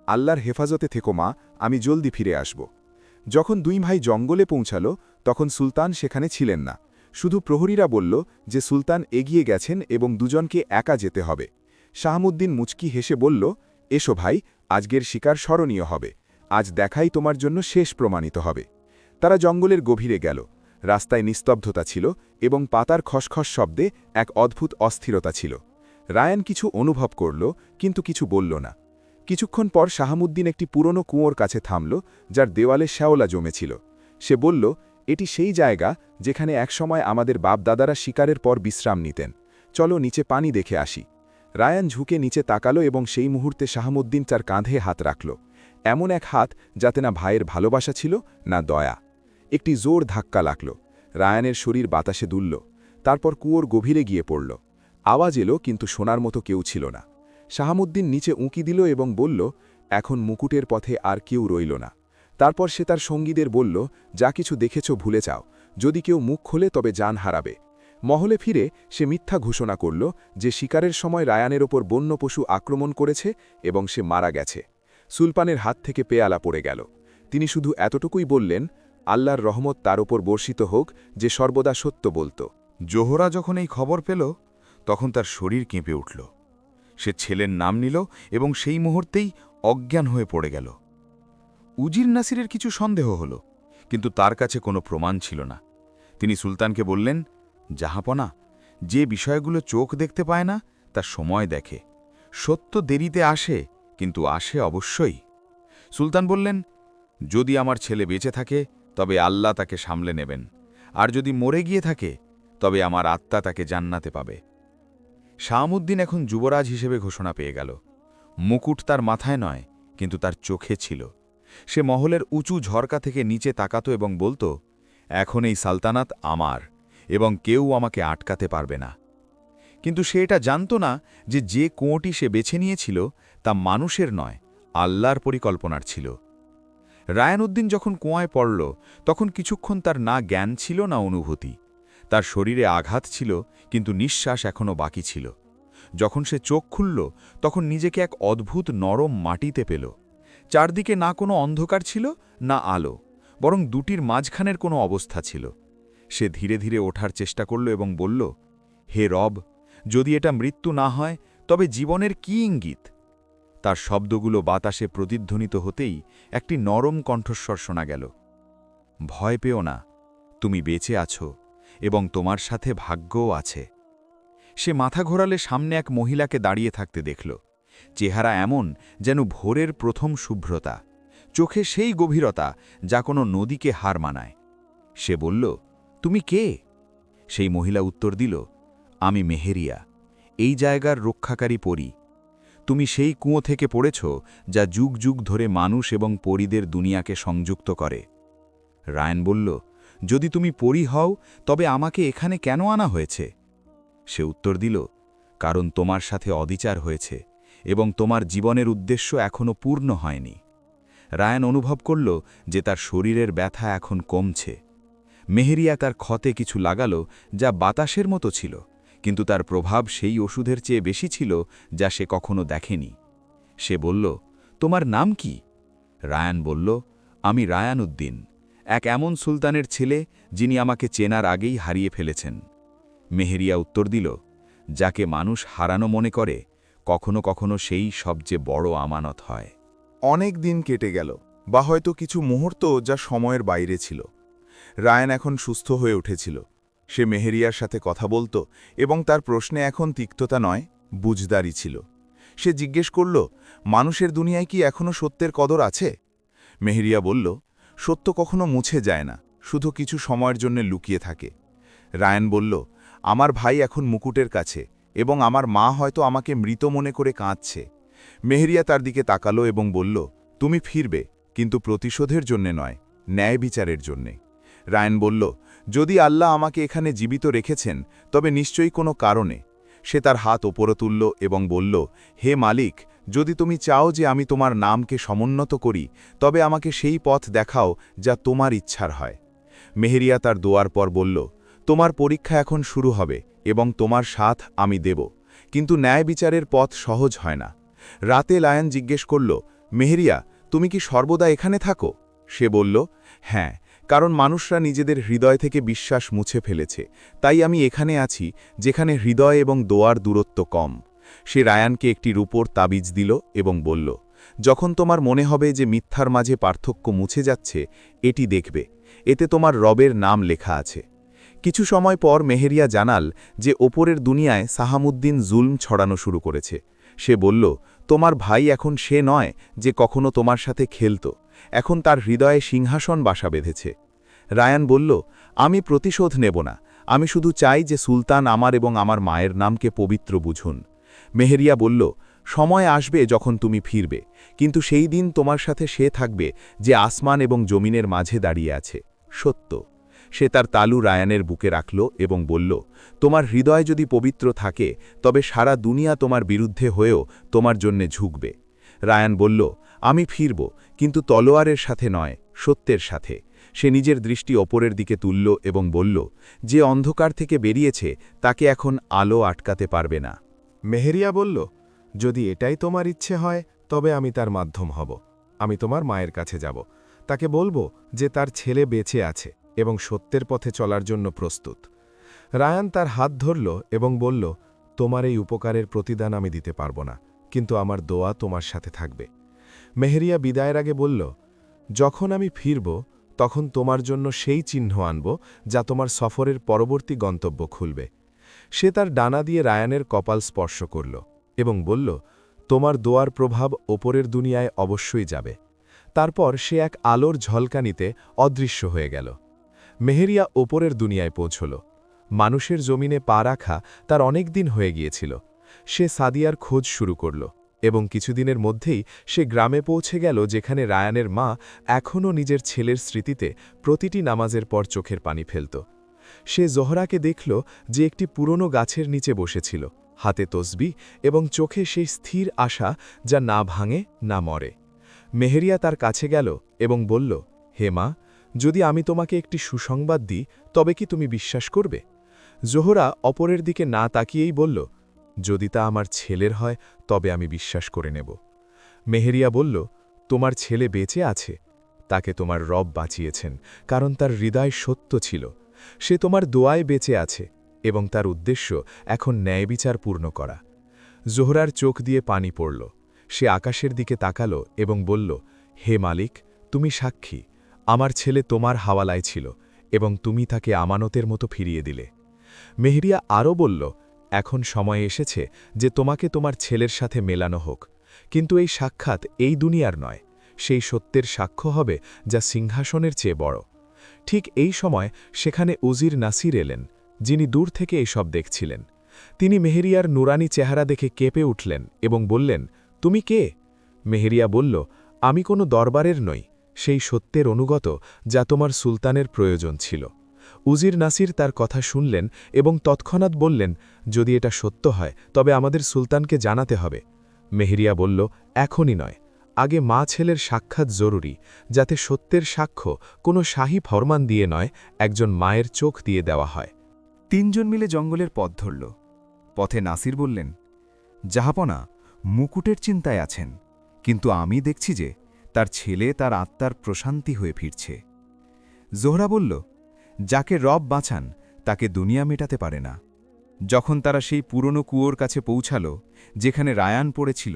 আল্লাহর হেফাজতে থেকো মা, আমি জলদি ফিরে আসব। যখন দুই ভাই জঙ্গলে পৌঁছাল তখন সুলতান সেখানে ছিলেন না। শুধু প্রহরীরা বলল যে সুলতান এগিয়ে গেছেন এবং দুজনকে একা যেতে হবে। শাহামুদ্দিন মুচকি হেসে বলল, এসো ভাই, আজকের শিকার স্মরণীয় হবে। আজ দেখাই তোমার জন্য শেষ প্রমাণিত হবে। তারা জঙ্গলের গভীরে গেল। রাস্তায় নিস্তব্ধতা ছিল এবং পাতার খসখস শব্দে এক অদ্ভুত অস্থিরতা ছিল। রায়ান কিছু অনুভব করল, কিন্তু কিছু বলল না। কিছুক্ষণ পর শাহামুদ্দিন একটি পুরনো কুয়োর কাছে থামল, যার দেওয়ালে শ্যাওলা জমেছিল। সে বলল, এটি সেই জায়গা যেখানে একসময় আমাদের বাপ-দাদারা শিকারের পর বিশ্রাম নিতেন। চলো নিচে পানি দেখে আসি। রায়ান ঝুঁকে নিচে তাকালো এবং সেই মুহূর্তে শাহামুদ্দিন তার কাঁধে হাত রাখল। এমন এক হাত যাতে না ভাইয়ের ভালোবাসা ছিল না দয়া। একটি জোর ধাক্কা লাগল। রায়ানের শরীর বাতাসে দুলল। তারপর কুয়োর গভীরে গিয়ে পড়ল। আওয়াজ এলো, কিন্তু শোনার মতো কেউ ছিল না। শাহামুদ্দিন নিচে উঁকি দিল এবং বলল, এখন মুকুটের পথে আর কেউ রইল না। তারপর সে তার সঙ্গীদের বলল, যা কিছু দেখেছ ভুলে যাও। যদি কেউ মুখ খোলে তবে জান হারাবে। মহলে ফিরে সে মিথ্যা ঘোষণা করল যে শিকারের সময় রায়ানের ওপর বন্য পশু আক্রমণ করেছে এবং সে মারা গেছে। সুলতানের হাত থেকে পেয়ালা পড়ে গেল। তিনি শুধু এতটুকুই বললেন, আল্লাহর রহমত তার ওপর বর্ষিত হোক, যে সর্বদা সত্য বলত। জোহরা যখন এই খবর পেল তখন তার শরীর কেঁপে উঠল। সে ছেলের নাম নিল এবং সেই মুহূর্তেই অজ্ঞান হয়ে পড়ে গেল। উজির নাসিরের কিছু সন্দেহ হল, কিন্তু তার কাছে কোনো প্রমাণ ছিল না। তিনি সুলতানকে বললেন, জাহাপনা, যে বিষয়গুলো চোখ দেখতে পায় না তা সময় দেখে। সত্য দেরিতে আসে, কিন্তু আসে অবশ্যই। সুলতান বললেন, যদি আমার ছেলে বেঁচে থাকে তবে আল্লাহ তাকে সামলে নেবেন, আর যদি মরে গিয়ে থাকে তবে আমার আত্মা তাকে জান্নাতে পাবে। শাহামুদ্দিন এখন যুবরাজ হিসেবে ঘোষণা পেয়ে গেল। মুকুট তার মাথায় নয়, কিন্তু তার চোখে ছিল। সে মহলের উঁচু ঝরকা থেকে নিচে তাকাত এবং বলত, এখন এই সালতানাত আমার, এবং কেউ আমাকে আটকাতে পারবে না। কিন্তু সে এটা জানত না যে কুয়োটি সে বেছে নিয়েছিল তা মানুষের নয়, আল্লাহর পরিকল্পনার ছিল। রায়ানুদ্দিন যখন কুয়ায় পড়ল তখন কিছুক্ষণ তার না জ্ঞান ছিল না অনুভূতি। তার শরীরে আঘাত ছিল, কিন্তু নিঃশ্বাস এখনও বাকি ছিল। যখন সে চোখ খুলল তখন নিজেকে এক অদ্ভুত নরম মাটিতে পেল। চারদিকে না কোনো অন্ধকার ছিল না আলো, বরং দুটির মাঝখানের কোনো অবস্থা ছিল। সে ধীরে ধীরে ওঠার চেষ্টা করল এবং বলল, হে রব, যদি এটা মৃত্যু না হয় তবে জীবনের কি ইঙ্গিত? তার শব্দগুলো বাতাসে প্রতিধ্বনিত হতেই একটি নরম কণ্ঠস্বর শোনা গেল, ভয় পেও না, তুমি বেঁচে আছো এবং তোমার সাথে ভাগ্যও আছে। সে মাথা ঘোরালে সামনে এক মহিলাকে দাঁড়িয়ে থাকতে দেখল। চেহারা এমন যেন ভোরের প্রথম শুভ্রতা, চোখে সেই গভীরতা যা কোনো নদীকে হার মানায়। সে বলল, তুমি কে? সেই মহিলা উত্তর দিল, আমি মেহেরিয়া, এই জায়গার রক্ষাকারী পরী। তুমি সেই কুয়ো থেকে পড়েছ যা যুগ যুগ ধরে মানুষ এবং পরীদের দুনিয়াকে সংযুক্ত করে। রায়ান বলল, যদি তুমি পরী হও তবে আমাকে এখানে কেন আনা হয়েছে? সে উত্তর দিল, কারণ তোমার সাথে অবিচার হয়েছে এবং তোমার জীবনের উদ্দেশ্য এখনও পূর্ণ হয়নি। রায়ান অনুভব করল যে তার শরীরের ব্যথা এখন কমছে। মেহেরিয়া তার ক্ষতে কিছু লাগাল যা বাতাসের মতো ছিল, কিন্তু তার প্রভাব সেই ওষুধের চেয়ে বেশি ছিল যা সে কখনো দেখেনি। সে বলল, তোমার নাম কি? রায়ান বলল, আমি রায়ানুদ্দিন, এক এমন সুলতানের ছেলে যিনি আমাকে চেনার আগেই হারিয়ে ফেলেছেন। মেহেরিয়া উত্তর দিল, যাকে মানুষ হারানো মনে করে কখনো কখনো সেই সবচেয়ে বড় আমানত হয়। অনেক দিন কেটে গেল, বা হয়তো কিছু মুহূর্ত যা সময়ের বাইরে ছিল। রায়ান এখন সুস্থ হয়ে উঠেছিল। সে মেহেরিয়ার সাথে কথা বলত এবং তার প্রশ্নে এখন তিক্ততা নয়, বুঝদারি ছিল। সে জিজ্ঞেস করল, মানুষের দুনিয়ায় কি এখনও সত্যের কদর আছে? মেহেরিয়া বলল, সত্য কখনো মুছে যায় না, শুধু কিছু সময়ের জন্য লুকিয়ে থাকে। রায়ান বলল, আমার ভাই এখন মুকুটের কাছে এবং আমার মা হয়তো আমাকে মৃত মনে করে কাঁদছে। মেহেরিয়া তার দিকে তাকালো এবং বলল, তুমি ফিরবে, কিন্তু প্রতিশোধের জন্যে নয়, ন্যায় বিচারের জন্যে। রায়ান বলল, যদি আল্লাহ আমাকে এখানে জীবিত রেখেছেন তবে নিশ্চয়ই কোনো কারণে। সে তার হাত ওপরে তুলল এবং বলল, হে মালিক, যদি তুমি চাও যে আমি তোমার নামকে সমুন্নত করি তবে আমাকে সেই পথ দেখাও যা তোমার ইচ্ছার হয়। মেহেরিয়া তার দোয়ার পর বলল, তোমার পরীক্ষা এখন শুরু হবে এবং তোমার সাথ আমি দেব, কিন্তু ন্যায় বিচারের পথ সহজ হয় না। রাতে লায়ন জিজ্ঞেস করল, মেহেরিয়া, তুমি কি সর্বদা এখানে থাকো? সে বলল, হ্যাঁ, কারণ মানুষরা নিজেদের হৃদয় থেকে বিশ্বাস মুছে ফেলেছে, তাই আমি এখানে আছি যেখানে হৃদয় এবং দোয়ার দূরত্ব কম। সে রায়ানকে একটি রূপোর তাবিজ দিল এবং বলল, যখন তোমার মনে হবে যে মিথ্যার মাঝে পার্থক্য মুছে যাচ্ছে, এটি দেখবে, এতে তোমার রবের নাম লেখা আছে। কিছু সময় পর মেহেরিয়া জানাল যে ওপরের দুনিয়ায় সাহামুদ্দিন জুলম ছড়ানো শুরু করেছে। সে বলল, তোমার ভাই এখন সে নয় যে কখনো তোমার সাথে খেলত, এখন তার হৃদয়ে সিংহাসন বাসা বেঁধেছে। রায়ান বলল, আমি প্রতিশোধ নেব না, আমি শুধু চাই যে সুলতান আমার এবং আমার মায়ের নামকে পবিত্র বুঝুন। মেহেরিয়া বলল, সময় আসবে যখন তুমি ফিরবে, কিন্তু সেই দিন তোমার সাথে সে থাকবে যে আসমান এবং জমিনের মাঝে দাঁড়িয়ে আছে, সত্য। সে তার তালু রায়ানের বুকে রাখল এবং বলল, তোমার হৃদয় যদি পবিত্র থাকে তবে সারা দুনিয়া তোমার বিরুদ্ধে হয়েও তোমার জন্যে ঝুঁকবে। রায়ান বলল, আমি ফিরব, কিন্তু তলোয়ারের সাথে নয়, সত্যের সাথে। সে নিজের দৃষ্টি ওপরের দিকে তুলল এবং বলল, যে অন্ধকার থেকে বেরিয়েছে তাকে এখন আলো আটকাতে পারবে না। মেহেরিয়া বলল, যদি এটাই তোমার ইচ্ছে হয় তবে আমি তার মাধ্যম হব। আমি তোমার মায়ের কাছে যাব, তাকে বলবো যে তার ছেলে বেঁচে আছে এবং সত্যের পথে চলার জন্য প্রস্তুত। রায়ান তার হাত ধরল এবং বলল, তোমার এই উপকারের প্রতিদান আমি দিতে পারব না, কিন্তু আমার দোয়া তোমার সাথে থাকবে। মেহেরিয়া বিদায়ের আগে বলল, যখন আমি ফিরব তখন তোমার জন্য সেই চিহ্ন আনব যা তোমার সফরের পরবর্তী গন্তব্য খুলবে। সে তার ডানা দিয়ে রায়ানের কপাল স্পর্শ করল এবং বলল, তোমার দোয়ার প্রভাব ওপরের দুনিয়ায় অবশ্যই যাবে। তারপর সে এক আলোর ঝলকানিতে অদৃশ্য হয়ে গেল। মেহেরিয়া ওপরের দুনিয়ায় পৌঁছল। মানুষের জমিনে পা রাখা তার অনেক দিন হয়ে গিয়েছিল। সে সাদিয়ার খোঁজ শুরু করল এবং কিছুদিনের মধ্যেই সে গ্রামে পৌঁছে গেল যেখানে রায়ানের মা এখনও নিজের ছেলের স্মৃতিতে প্রতিটি নামাজের পর চোখের পানি ফেলত। সে জোহরাকে দেখল যে একটি পুরনো গাছের নিচে বসেছিল, হাতে তসবিহ এবং চোখে সেই স্থির আশা যা না ভাঙে না মরে। মেহেরিয়া তার কাছে গেল এবং বলল, হে মা, যদি আমি তোমাকে একটি সুসংবাদ দিই তবে কি তুমি বিশ্বাস করবে? জোহরা অপরের দিকে না তাকিয়েই বলল, যদি তা আমার ছেলের হয় তবে আমি বিশ্বাস করে নেব। মেহেরিয়া বলল, তোমার ছেলে বেঁচে আছে, তাকে তোমার রব বাঁচিয়েছেন, কারণ তার হৃদয় সত্য ছিল। সে তোমার দোয়ায় বেঁচে আছে এবং তার উদ্দেশ্য এখন ন্যায়বিচার পূর্ণ করা। জোহরার চোখ দিয়ে পানি পড়ল। সে আকাশের দিকে তাকাল এবং বলল, হে মালিক, তুমি সাক্ষী, আমার ছেলে তোমার হাওয়ালায় ছিল এবং তুমি তাকে আমানতের মতো ফিরিয়ে দিলে। মেহেরিয়া আরও বলল, এখন সময় এসেছে যে তোমাকে তোমার ছেলের সাথে মেলানো হোক, কিন্তু এই সাক্ষাৎ এই দুনিয়ার নয়, সেই সত্যের সাক্ষ্য হবে যা সিংহাসনের চেয়ে বড়। ঠিক এই সময় সেখানে উজির নাসির এলেন, যিনি দূর থেকে এসব দেখছিলেন। তিনি মেহেরিয়ার নুরানি চেহারা দেখে কেঁপে উঠলেন এবং বললেন, তুমি কে? মেহেরিয়া বলল, আমি কোনো দরবারের নই, সেই সত্যের অনুগত যা তোমার সুলতানের প্রয়োজন ছিল। উজির নাসির তার কথা শুনলেন এবং তৎক্ষণাৎ বললেন, যদি এটা সত্য হয় তবে আমাদের সুলতানকে জানাতে হবে। মেহেরিয়া বলল, এখনই নয়, আগে মা ছেলের সাক্ষাৎ জরুরি, যাতে সত্যের সাক্ষ্য কোনো শাহী ফরমান দিয়ে নয়, একজন মায়ের চোখ দিয়ে দেওয়া হয়। তিনজন মিলে জঙ্গলের পথ ধরল। পথে নাসির বললেন, জাহাপনা, মুকুটের চিন্তায় আছেন, কিন্তু আমি দেখছি যে তার ছেলে তার আত্মার প্রশান্তি হয়ে ফিরছে। জোহরা বলল, যাকে রব বাঁচান তাকে দুনিয়া মেটাতে পারে না। যখন তারা সেই পুরনো কুয়োর কাছে পৌঁছাল যেখানে রায়ান পড়েছিল,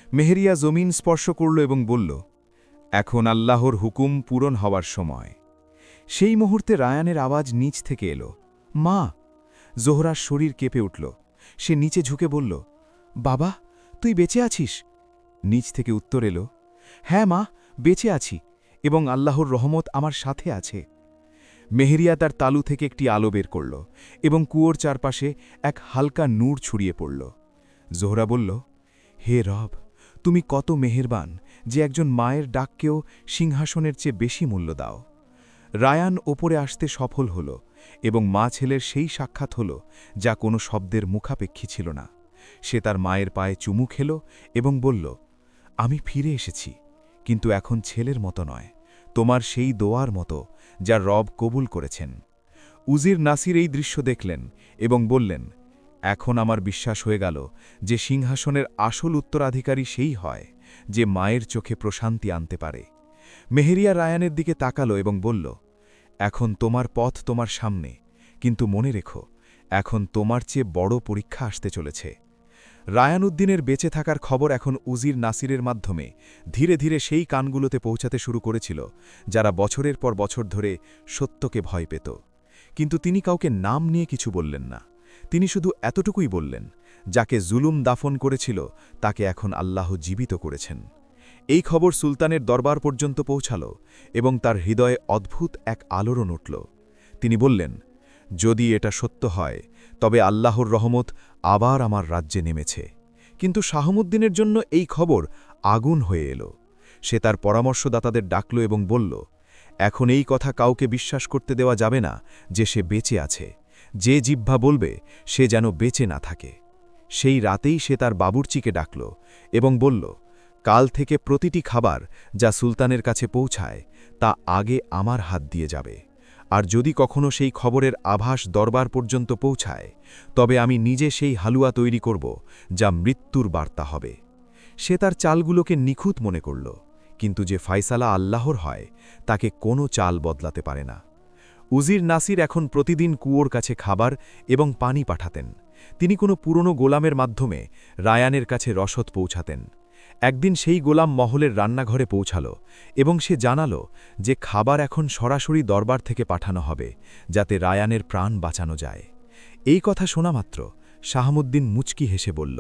মেহেরিয়া জমিন স্পর্শ করল এবং বলল, এখন আল্লাহর হুকুম পূরণ হওয়ার সময়। সেই মুহূর্তে রায়ানের আওয়াজ নিচ থেকে এলো, মা! জোহরার শরীর কেঁপে উঠল। সে নিচে ঝুঁকে বলল, বাবা, তুই বেঁচে আছিস? নিচ থেকে উত্তর এলো, হ্যাঁ মা, বেঁচে আছি এবং আল্লাহর রহমত আমার সাথে আছে। মেহেরিয়া তার তালু থেকে একটি আলো বের করল এবং কুয়োর চারপাশে এক হালকা নূর ছড়িয়ে পড়ল। জোহরা বলল, হে রব, তুমি কত মেহেরবান যে একজন মায়ের ডাককেও সিংহাসনের চেয়ে বেশি মূল্য দাও। রায়ান ওপরে আসতে সফল হল এবং মা ছেলের সেই সাক্ষাৎ হল যা কোনো শব্দের মুখাপেক্ষী ছিল না। সে তার মায়ের পায়ে চুমু খেল এবং বলল, আমি ফিরে এসেছি, কিন্তু এখন ছেলের মতো নয়, তোমার সেই দোয়ার মতো যা রব কবুল করেছেন। উজির নাসির এই দৃশ্য দেখলেন এবং বললেন, এখন আমার বিশ্বাস হয়ে গেল যে সিংহাসনের আসল উত্তরাধিকারী সেই হয় যে মায়ের চোখে প্রশান্তি আনতে পারে। মেহেরিয়া রায়ানের দিকে তাকালো এবং বলল, এখন তোমার পথ তোমার সামনে, কিন্তু মনে রেখো এখন তোমার চেয়ে বড় পরীক্ষা আসতে চলেছে। রায়ান উদ্দিনের বেঁচে থাকার খবর এখন উজির নাসিরের মাধ্যমে ধীরে ধীরে সেই কানগুলোতে পৌঁছাতে শুরু করেছিল যারা বছরের পর বছর ধরে সত্যকে ভয় পেত। কিন্তু তিনি কাউকে নাম নিয়ে কিছু বললেন না। তিনি শুধু এতটুকুই বললেন, যাকে জুলুম দাফন করেছিল তাকে এখন আল্লাহ জীবিত করেছেন। এই খবর সুলতানের দরবার পর্যন্ত পৌঁছাল এবং তার হৃদয়ে অদ্ভুত এক আলোড়ন উঠল। তিনি বললেন, যদি এটা সত্য হয় তবে আল্লাহর রহমত আবার আমার রাজ্যে নেমেছে। কিন্তু শাহমুদ্দিনের জন্য এই খবর আগুন হয়ে এলো। সে তার পরামর্শদাতাদের ডাকল এবং বলল, এখন এই কথা কাউকে বিশ্বাস করতে দেওয়া যাবে না যে সে বেঁচে আছে। যে জিহ্বা বলবে সে যেন বেঁচে না থাকে। সেই রাতেই সে তার বাবুর্চিকে ডাকল এবং বলল, কাল থেকে প্রতিটি খাবার যা সুলতানের কাছে পৌঁছায় তা আগে আমার হাত দিয়ে যাবে। আর যদি কখনো সেই খবরের আভাস দরবার পর্যন্ত পৌঁছায় তবে আমি নিজে সেই হালুয়া তৈরি করব যা মৃত্যুর বার্তা হবে। সে তার চালগুলোকে নিখুঁত মনে করল, কিন্তু যে ফায়সালা আল্লাহর হয় তাকে কোনো চাল বদলাতে পারে না। উজির নাসির এখন প্রতিদিন কুয়োর কাছে খাবার এবং পানি পাঠাতেন। তিনি কোনো পুরনো গোলামের মাধ্যমে রায়ানের কাছে রসদ পৌঁছাতেন। একদিন সেই গোলাম মহলের রান্নাঘরে পৌঁছাল এবং সে জানাল যে খাবার এখন সরাসরি দরবার থেকে পাঠানো হবে যাতে রায়ানের প্রাণ বাঁচানো যায়। এই কথা শোনা মাত্র শাহমুদ্দিন মুচকি হেসে বলল,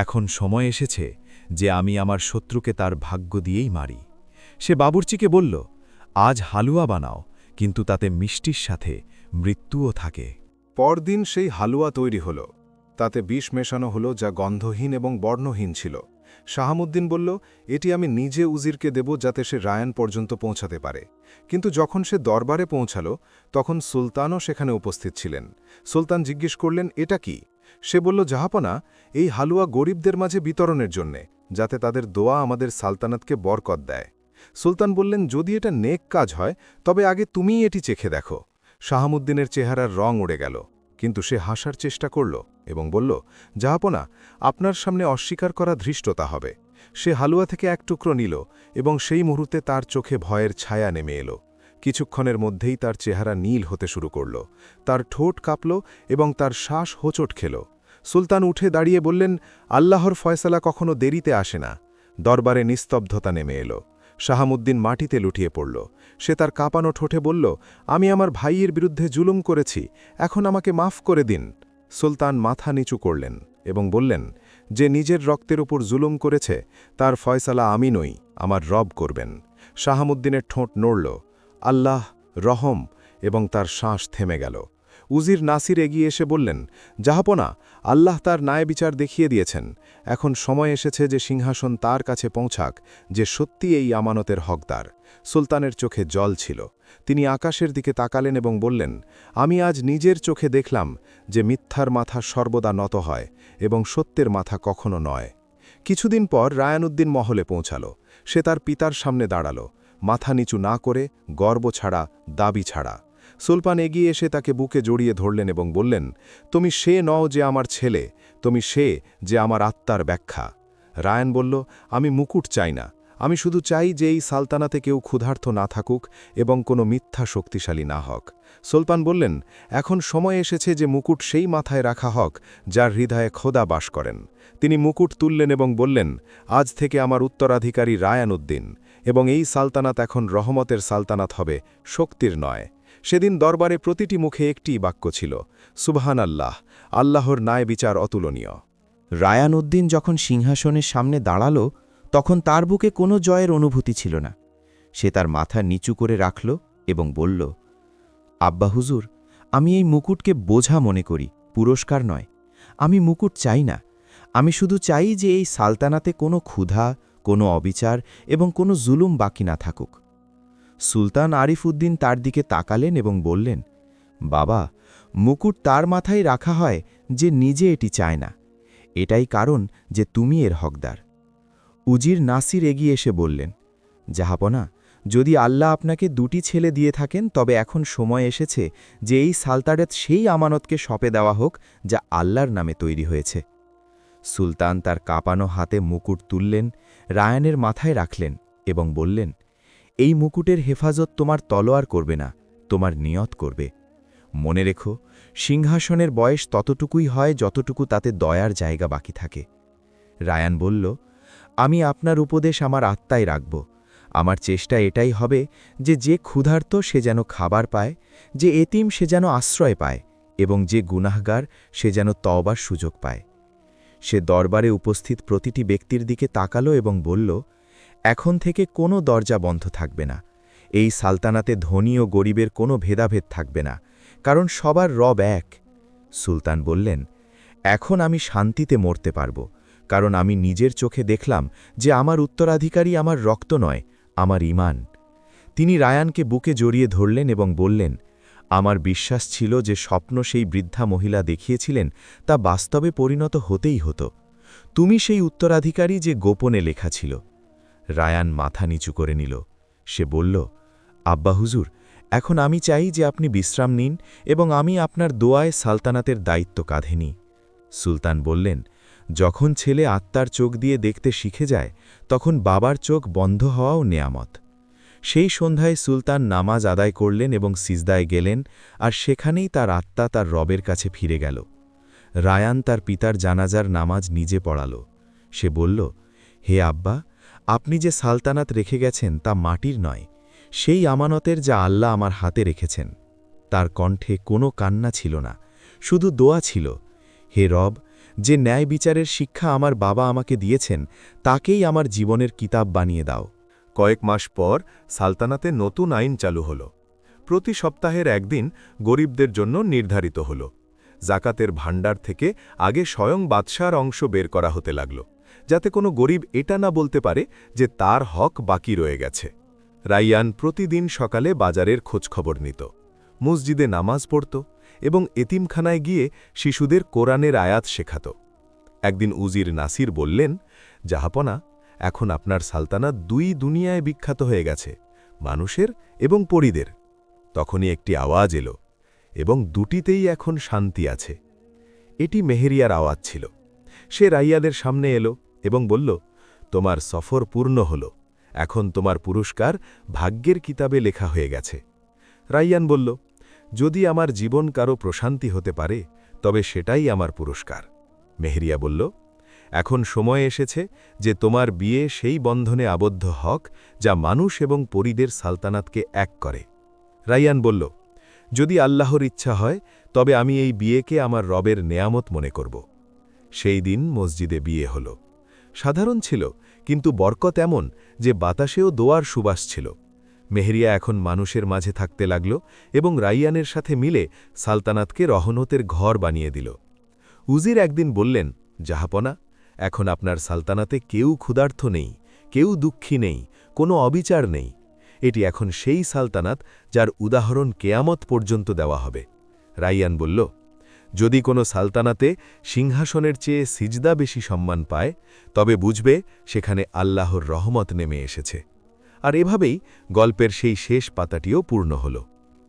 এখন সময় এসেছে যে আমি আমার শত্রুকে তার ভাগ্য দিয়েই মারি। সে বাবুর্চিকে বলল, আজ হালুয়া বানাও, কিন্তু তাতে মিষ্টির সাথে মৃত্যুও থাকে। পরদিন সেই হালুয়া তৈরি হল। তাতে বিষ মেশানো হলো যা গন্ধহীন এবং বর্ণহীন ছিল। শাহামুদ্দিন বলল, এটি আমি নিজে উজিরকে দেব যাতে সে রায়ান পর্যন্ত পৌঁছাতে পারে। কিন্তু যখন সে দরবারে পৌঁছাল তখন সুলতানও সেখানে উপস্থিত ছিলেন। সুলতান জিজ্ঞেস করলেন, এটা কি? সে বলল, জাহাপনা, এই হালুয়া গরিবদের মাঝে বিতরণের জন্যে, যাতে তাদের দোয়া আমাদের সালতানাতকে বরকত দেয়। সুলতান বললেন, যদি এটা নেক কাজ হয় তবে আগে তুমিই এটি চেখে দেখো। শাহামুদ্দিনের চেহারার রং উড়ে গেল, কিন্তু সে হাসার চেষ্টা করল এবং বলল, জাহাপনা, আপনার সামনে অস্বীকার করা ধৃষ্টতা হবে। সে হালুয়া থেকে এক টুকরো নিল এবং সেই মুহূর্তে তার চোখে ভয়ের ছায়া নেমে এলো। কিছুক্ষণের মধ্যেই তার চেহারা নীল হতে শুরু করল, তার ঠোঁট কাঁপল এবং তার শ্বাস হোঁচট খেল। সুলতান উঠে দাঁড়িয়ে বললেন, আল্লাহর ফয়সালা কখনো দেরিতে আসে না। দরবারে নিস্তব্ধতা নেমে এলো। শাহামুদ্দিন মাটিতে লুটিয়ে পড়ল। সে তার কাঁপানো ঠোঁটে বলল, আমি আমার ভাইয়ের বিরুদ্ধে জুলুম করেছি, এখন আমাকে মাফ করে দিন। সুলতান মাথা নিচু করলেন এবং বললেন, যে নিজের রক্তের উপর জুলুম করেছে তার ফয়সালা আমি নই, আমার রব করবেন। শাহামুদ্দিনের ঠোঁট নড়ল, আল্লাহ, রহম, এবং তার শ্বাস থেমে গেল। উজির নাসির এগিয়ে এসে বললেন, জাহাপনা, আল্লাহ তার ন্যায় বিচার দেখিয়ে দিয়েছেন। এখন সময় এসেছে যে সিংহাসন তার কাছে পৌঁছাক যে সত্যি এই আমানতের হকদার। সুলতানের চোখে জল ছিল। তিনি আকাশের দিকে তাকালেন এবং বললেন, আমি আজ নিজের চোখে দেখলাম যে মিথ্যার মাথা সর্বদা নত হয় এবং সত্যের মাথা কখনো নয়। কিছুদিন পর রায়ানুদ্দিন মহলে পৌঁছাল। সে তার পিতার সামনে দাঁড়াল, মাথা নিচু না করে, গর্ব ছাড়া, দাবি ছাড়া। সুলতান এগিয়ে এসে তাকে বুকে জড়িয়ে ধরলেন এবং বললেন, তুমি সে নও যে আমার ছেলে, তুমি সে যে আমার আত্মার ব্যাখ্যা। রায়ান বলল, আমি মুকুট চাই না, আমি শুধু চাই যে এই সালতানাতে কেউ ক্ষুধার্ত না থাকুক এবং কোনো মিথ্যা শক্তিশালী না হক। সুলতান বললেন, এখন সময় এসেছে যে মুকুট সেই মাথায় রাখা হক যার হৃদয়ে খোদা বাস করেন। তিনি মুকুট তুললেন এবং বললেন, আজ থেকে আমার উত্তরাধিকারী রায়ানুদ্দিন, এবং এই সালতানাত এখন রহমতের সালতানাত হবে, শক্তির নয়। সেদিন দরবারে প্রতিটি মুখে একটি বাক্য ছিল, সুবহান আল্লাহ, আল্লাহর ন্যায় বিচার অতুলনীয়। রায়ান উদ্দিন যখন সিংহাসনের সামনে দাঁড়াল তখন তার বুকে কোনো জয়ের অনুভূতি ছিল না। সে তার মাথা নিচু করে রাখল এবং বলল, আব্বা হুজুর, আমি এই মুকুটকে বোঝা মনে করি, পুরস্কার নয়। আমি মুকুট চাই না, আমি শুধু চাই যে এই সালতানাতে কোনো ক্ষুধা, কোনো অবিচার এবং কোনো জুলুম বাকি না থাকুক। সুলতান আরিফ উদ্দিন তার দিকে তাকালেন এবং বললেন, বাবা, মুকুট তার মাথায় রাখা হয় যে নিজে এটি চায় না। এটাই কারণ যে তুমি এর হকদার। উজির নাসির এগিয়ে এসে বললেন, জাহাপনা, যদি আল্লাহ আপনাকে 2টি ছেলে দিয়ে থাকেন তবে এখন সময় এসেছে যে এই সালতানাত সেই আমানতকে সঁপে দেওয়া হোক যা আল্লাহর নামে তৈরি হয়েছে। সুলতান তার কাঁপানো হাতে মুকুট তুললেন, রায়ানের মাথায় রাখলেন এবং বললেন, এই মুকুটের হেফাজত তোমার তলোয়ার করবে না, তোমার নিয়ত করবে। মনে রেখো, সিংহাসনের বয়স ততটুকুই হয় যতটুকু তাতে দয়ার জায়গা বাকি থাকে। রায়ান বলল, আমি আপনার উপদেশ আমার আত্মায় রাখব। আমার চেষ্টা এটাই হবে যে ক্ষুধার্ত সে যেন খাবার পায়, যে এতিম সে যেন আশ্রয় পায়, এবং যে গুনাহগার সে যেন তওবার সুযোগ পায়। সে দরবারে উপস্থিত প্রতিটি ব্যক্তির দিকে তাকালো এবং বলল, এখন থেকে কোনো দরজা বন্ধ থাকবে না। এই সালতানাতে ধনী ও গরিবের কোনো ভেদাভেদ থাকবে না, কারণ সবার রব এক। সুলতান বললেন, এখন আমি শান্তিতে মরতে পারব, কারণ আমি নিজের চোখে দেখলাম যে আমার উত্তরাধিকারী আমার রক্ত নয়, আমার ঈমান। তিনি রায়ানকে বুকে জড়িয়ে ধরলেন এবং বললেন, আমার বিশ্বাস ছিল যে স্বপ্ন সেই বৃদ্ধা মহিলা দেখিয়েছিলেন তা বাস্তবে পরিণত হতেই হতো। তুমি সেই উত্তরাধিকারী যে গোপনে লেখা ছিল। রায়ান মাথা নিচু করে নিল। সে বলল, আব্বা হুজুর, এখন আমি চাই যে আপনি বিশ্রাম নিন এবং আমি আপনার দোয়ায় সালতানাতের দায়িত্ব কাঁধে নিই। সুলতান বললেন, যখন ছেলে আত্মার চোখ দিয়ে দেখতে শিখে যায় তখন বাবার চোখ বন্ধ হওয়াও নেয়ামত। সেই সন্ধ্যায় সুলতান নামাজ আদায় করলেন এবং সিজদায় গেলেন, আর সেখানেই তার আত্মা তার রবের কাছে ফিরে গেল। রায়ান তার পিতার জানাজার নামাজ নিজে পড়াল। সে বলল, হে আব্বা, আপনি যে সালতানাত রেখে গেছেন তা মাটির নয়, সেই আমানতের যা আল্লাহ আমার হাতে রেখেছেন। তার কণ্ঠে কোনো কান্না ছিল না, শুধু দোয়া ছিল, হে রব, যে ন্যায় বিচারের শিক্ষা আমার বাবা আমাকে দিয়েছেন তাকেই আমার জীবনের কিতাব বানিয়ে দাও। কয়েক মাস পর সালতানাতে নতুন আইন চালু হল। প্রতি সপ্তাহের একদিন গরিবদের জন্য নির্ধারিত হল। জাকাতের ভাণ্ডার থেকে আগে স্বয়ং বাদশার অংশ বের করা হতে লাগল, যাতে কোনো গরিব এটা না বলতে পারে যে তার হক বাকি রয়ে গেছে। রাইয়ান প্রতিদিন সকালে বাজারের খোঁজখবর নিত, মসজিদে নামাজ পড়ত এবং এতিমখানায় গিয়ে শিশুদের কোরআনের আয়াত শেখাত। একদিন উজির নাসির বললেন, জাহাপনা, এখন আপনার সালতানাত 2 দুনিয়ায় বিখ্যাত হয়ে গেছে, মানুষের এবং পরীদের। তখনই একটি আওয়াজ এলো, এবং দুটিতেই এখন শান্তি আছে। এটি মেহেরিয়ার আওয়াজ ছিল। সে রাইয়াদের সামনে এলো এবং বলল, তোমার সফর পূর্ণ হল, এখন তোমার পুরস্কার ভাগ্যের কিতাবে লেখা হয়ে গেছে। রাইয়ান বলল, যদি আমার জীবন কারো প্রশান্তি হতে পারে তবে সেটাই আমার পুরস্কার। মেহেরিয়া বলল, এখন সময় এসেছে যে তোমার বিয়ে সেই বন্ধনে আবদ্ধ হক যা মানুষ এবং পরীদের সালতানাতকে এক করে। রাইয়ান বলল, যদি আল্লাহর ইচ্ছা হয় তবে আমি এই বিয়েকে আমার রবের নেয়ামত মনে করব। সেই দিন মসজিদে বিয়ে হল। সাধারণ ছিল, কিন্তু বরকত এমন যে বাতাসেও দোয়ার সুবাস ছিল। মেহেরিয়া এখন মানুষের মাঝে থাকতে লাগল এবং রাইয়ানের সাথে মিলে সালতানাতকে রহনতের ঘর বানিয়ে দিল। উজির একদিন বললেন, জাহাপনা, এখন আপনার সালতানাতে কেউ ক্ষুধার্ত নেই, কেউ দুঃখী নেই, কোনো অবিচার নেই। এটি এখন সেই সালতানাত যার উদাহরণ কেয়ামত পর্যন্ত দেওয়া হবে। রাইয়ান বলল, যদি কোনো সালতানাতে সিংহাসনের চেয়ে সিজদা বেশি সম্মান পায় তবে বুঝবে সেখানে আল্লাহর রহমত নেমে এসেছে। আর এভাবেই গল্পের সেই শেষ পাতাটিও পূর্ণ হল।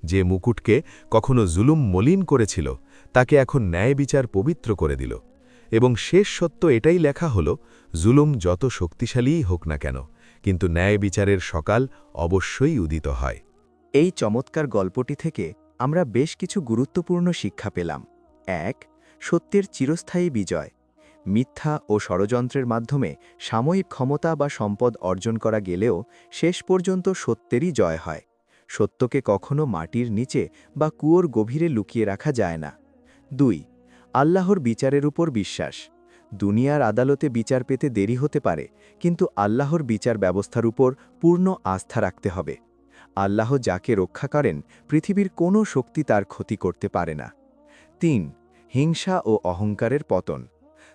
যে মুকুটকে কখনো জুলুম মলিন করেছিল তাকে এখন ন্যায় বিচার পবিত্র করে দিল, এবং শেষ সত্য এটাই লেখা হল, জুলুম যত শক্তিশালীই হোক না কেন, কিন্তু ন্যায় বিচারের সকাল অবশ্যই উদিত হয়। এই চমৎকার গল্পটি থেকে আমরা বেশ কিছু গুরুত্বপূর্ণ শিক্ষা পেলাম। 1. সত্যের চিরস্থায়ী বিজয়। মিথ্যা ও ষড়যন্ত্রের মাধ্যমে সাময়িক ক্ষমতা বা সম্পদ অর্জন করা গেলেও শেষ পর্যন্ত সত্যেরই জয় হয়। সত্যকে কখনো মাটির নিচে বা কুয়োর গভীরে লুকিয়ে রাখা যায় না। 2. আল্লাহর বিচারের উপর বিশ্বাস। দুনিয়ার আদালতে বিচার পেতে দেরি হতে পারে, কিন্তু আল্লাহর বিচার ব্যবস্থার উপর পূর্ণ আস্থা রাখতে হবে। আল্লাহ যাকে রক্ষা করেন পৃথিবীর কোনো শক্তি তার ক্ষতি করতে পারে না। 3. হিংসা ও অহংকারের পতন।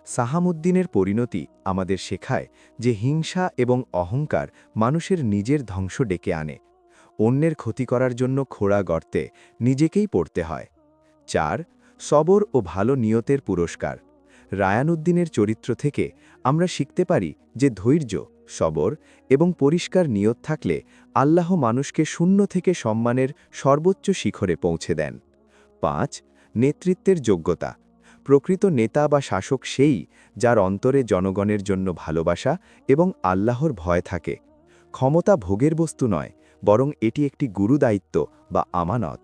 সাহামুদ্দিনের পরিণতি আমাদের শেখায় যে হিংসা এবং অহংকার মানুষের নিজের ধ্বংস ডেকে আনে। অন্যের ক্ষতি করার জন্য খোঁড়া গর্তে নিজেকেই পড়তে হয়। 4. সবর ও ভালো নিয়তের পুরস্কার। রায়ানুদ্দিনের চরিত্র থেকে আমরা শিখতে পারি যে ধৈর্য, সবর এবং পরিষ্কার নিয়ত থাকলে আল্লাহ মানুষকে শূন্য থেকে সম্মানের সর্বোচ্চ শিখরে পৌঁছে দেন। 5. নেতৃত্বের যোগ্যতা। প্রকৃত নেতা বা শাসক সেই যার অন্তরে জনগণের জন্য ভালোবাসা এবং আল্লাহর ভয় থাকে। ক্ষমতা ভোগের বস্তু নয়, বরং এটি একটি গুরুদায়িত্ব বা আমানত।